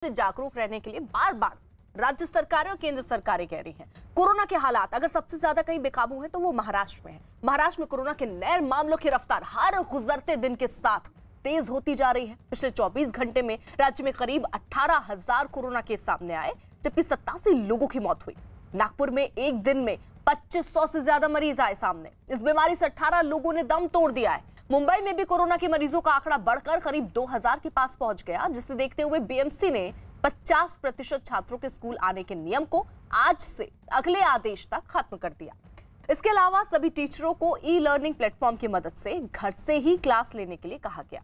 से जागरूक रहने के लिए बार बार राज्य सरकारें और केंद्र सरकारें कह रही हैं। कोरोना के हालात अगर सबसे ज्यादा कहीं बेकाबू है तो वो महाराष्ट्र में है। महाराष्ट्र में कोरोना के नए मामलों की रफ्तार हर गुजरते दिन के साथ तेज होती जा रही है। पिछले 24 घंटे में राज्य में करीब 18,000 कोरोना केस सामने आए, जबकि 87 लोगों की मौत हुई। नागपुर में एक दिन में 2500 से ज्यादा मरीज आए सामने। इस बीमारी से 18 लोगों ने दम तोड़ दिया है। मुंबई में भी कोरोना के मरीजों का आंकड़ा बढ़कर करीब 2000 के पास पहुंच गया, जिसे देखते हुए बीएमसी ने 50% छात्रों के स्कूल आने के नियम को आज से अगले आदेश तक खत्म कर दिया। इसके अलावा सभी टीचरों को ई लर्निंग प्लेटफॉर्म की मदद से घर से ही क्लास लेने के लिए कहा गया।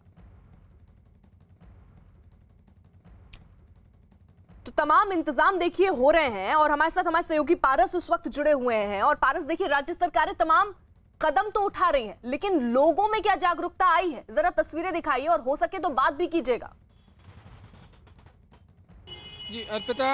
तो तमाम इंतजाम देखिए हो रहे हैं और हमारे साथ हमारे सहयोगी पारस उस वक्त जुड़े हुए हैं। और पारस, देखिए राज्य सरकारें तमाम कदम तो उठा रही हैं, लेकिन लोगों में क्या जागरूकता आई है, जरा तस्वीरें दिखाइए और हो सके तो बात भी कीजिएगा। जी अर्पिता,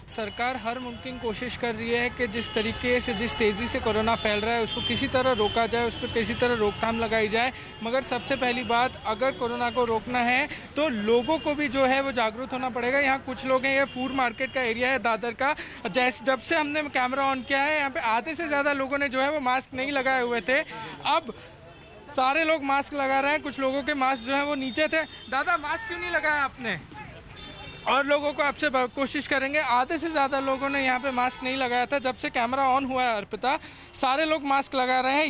सरकार हर मुमकिन कोशिश कर रही है कि जिस तरीके से जिस तेज़ी से कोरोना फैल रहा है उसको किसी तरह रोका जाए, उस पर किसी तरह रोकथाम लगाई जाए। मगर सबसे पहली बात, अगर कोरोना को रोकना है तो लोगों को भी जो है वो जागरूक होना पड़ेगा। यहाँ कुछ लोग हैं, ये फूड मार्केट का एरिया है दादर का, जब से हमने कैमरा ऑन किया है यहाँ पे आधे से ज़्यादा लोगों ने जो है वो मास्क नहीं लगाए हुए थे। अब सारे लोग मास्क लगा रहे हैं। कुछ लोगों के मास्क जो है वो नीचे थे। दादा, मास्क क्यों नहीं लगाया आपने? और लोगों को आपसे कोशिश करेंगे। आधे से ज़्यादा लोगों ने यहाँ पे मास्क नहीं लगाया था। जब से कैमरा ऑन हुआ है अर्पिता, सारे लोग मास्क लगा रहे हैं।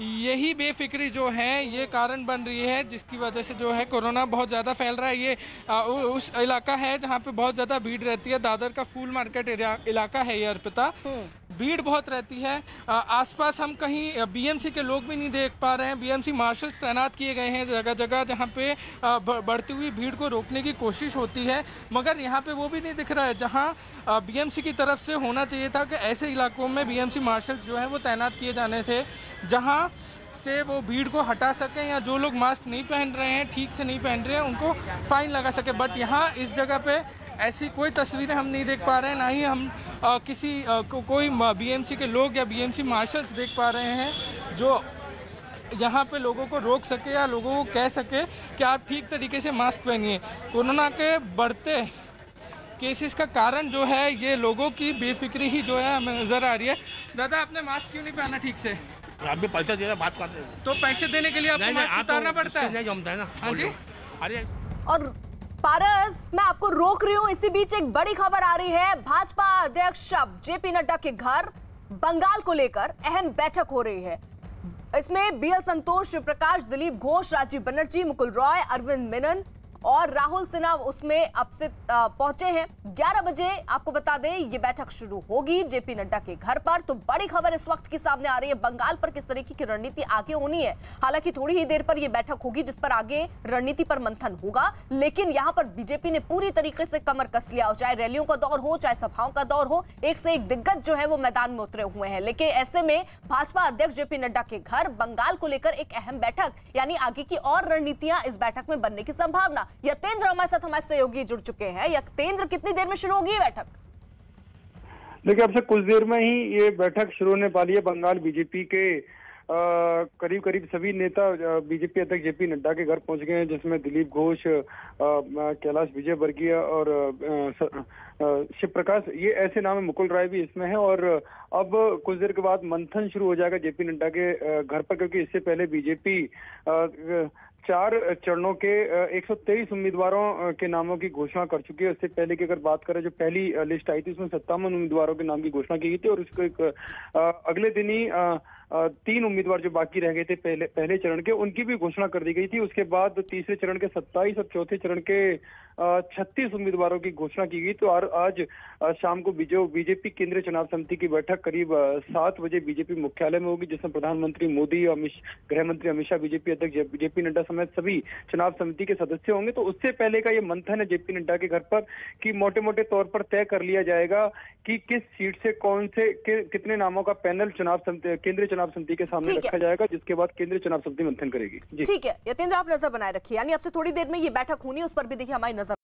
यही बेफिक्री जो है ये कारण बन रही है, जिसकी वजह से जो है कोरोना बहुत ज़्यादा फैल रहा है। ये उस इलाका है जहाँ पे बहुत ज़्यादा भीड़ रहती है। दादर का फूल मार्केट इलाका है ये अर्पिता। भीड़ बहुत रहती है। आसपास हम कहीं बीएमसी के लोग भी नहीं देख पा रहे हैं। बीएमसी मार्शल्स तैनात किए गए हैं जगह जगह, जहाँ पे बढ़ती हुई भीड़ को रोकने की कोशिश होती है, मगर यहाँ पे वो भी नहीं दिख रहा है जहाँ बीएमसी की तरफ से होना चाहिए था कि ऐसे इलाकों में बीएमसी मार्शल्स जो हैं वो तैनात किए जाने थे, जहाँ से वो भीड़ को हटा सकें या जो लोग मास्क नहीं पहन रहे हैं, ठीक से नहीं पहन रहे हैं, उनको फाइन लगा सके। बट यहाँ इस जगह पे ऐसी कोई तस्वीरें हम नहीं देख पा रहे हैं, ना ही हम कोई बीएमसी के लोग या बीएमसी मार्शल्स देख पा रहे हैं जो यहाँ पे लोगों को रोक सके या लोगों को कह सके कि आप ठीक तरीके से मास्क पहनिए। कोरोना के बढ़ते केसेस का कारण जो है ये लोगों की बेफिक्री ही जो है हमें नजर आ रही है। दादा, आपने मास्क क्यों नहीं पहना ठीक से? आप भी पैसा दे रहे, बात करते हैं तो पैसे देने के लिए आपको मास्क उतारना पड़ता है? नहीं जमता है ना। हाँ जी। अरे और पारस, मैं आपको रोक रही हूँ, इसी बीच एक बड़ी खबर आ रही है। भाजपा अध्यक्ष जेपी नड्डा के घर बंगाल को लेकर अहम बैठक हो रही है। इसमें बीएल संतोष, शिव प्रकाश, दिलीप घोष, राजीव बनर्जी, मुकुल रॉय, अरविंद मेनन और राहुल सिन्हा उसमें अब से पहुंचे हैं। 11 बजे आपको बता दें ये बैठक शुरू होगी जेपी नड्डा के घर पर। तो बड़ी खबर इस वक्त की सामने आ रही है, बंगाल पर किस तरीके की रणनीति आगे होनी है। हालांकि थोड़ी ही देर पर यह बैठक होगी जिस पर आगे रणनीति पर मंथन होगा, लेकिन यहां पर बीजेपी ने पूरी तरीके से कमर कस लिया हो। चाहे रैलियों का दौर हो, चाहे सभाओं का दौर हो, एक से एक दिग्गज जो है वो मैदान में उतरे हुए हैं। लेकिन ऐसे में भाजपा अध्यक्ष जेपी नड्डा के घर बंगाल को लेकर एक अहम बैठक, यानी आगे की और रणनीतियां इस बैठक में बनने की संभावना। यतेंद्र हमारे साथ, हमारे सहयोगी जुड़ चुके हैं। यतेंद्र, कितनी देर में शुरू होगी ये बैठक? देखिए, अब से कुछ देर में ही ये बैठक शुरू होने वाली है। बंगाल बीजेपी के करीब करीब सभी नेता बीजेपी अध्यक्ष जेपी नड्डा के घर पहुंच गए हैं, जिसमें दिलीप घोष, कैलाश विजयवर्गीय और शिव प्रकाश, ये ऐसे नाम है। मुकुल राय भी इसमें है। और अब कुछ देर के बाद मंथन शुरू हो जाएगा जेपी नड्डा के घर पर, क्योंकि इससे पहले बीजेपी 4 चरणों के 123 उम्मीदवारों के नामों की घोषणा कर चुकी है। इससे पहले की अगर बात करें, जो पहली लिस्ट आई थी उसमें 57 उम्मीदवारों के नाम की घोषणा की गई थी, और उसको एक अगले दिन ही 3 उम्मीदवार जो बाकी रह गए थे पहले चरण के, उनकी भी घोषणा कर दी गई थी। उसके बाद तीसरे चरण के 27 और चौथे चरण के 36 उम्मीदवारों की घोषणा की गई। तो आज शाम को बीजेपी केंद्रीय चुनाव समिति की बैठक करीब 7 बजे बीजेपी मुख्यालय में होगी, जिसमें प्रधानमंत्री मोदी और गृह मंत्री अमित शाह, बीजेपी अध्यक्ष जेपी नड्डा समेत सभी चुनाव समिति के सदस्य होंगे। तो उससे पहले का ये मंथन है जेपी नड्डा के घर पर कि मोटे मोटे तौर पर तय कर लिया जाएगा कि किस सीट से कितने नामों का पैनल केंद्रीय चुनाव समिति के सामने रखा जाएगा, जिसके बाद केंद्रीय चुनाव समिति मंथन करेगी। ठीक है यतेंद्र, आप नजर बनाए रखिए, यानी अब से थोड़ी देर में ये बैठक होनी है, उस पर भी देखिए हमारी नजर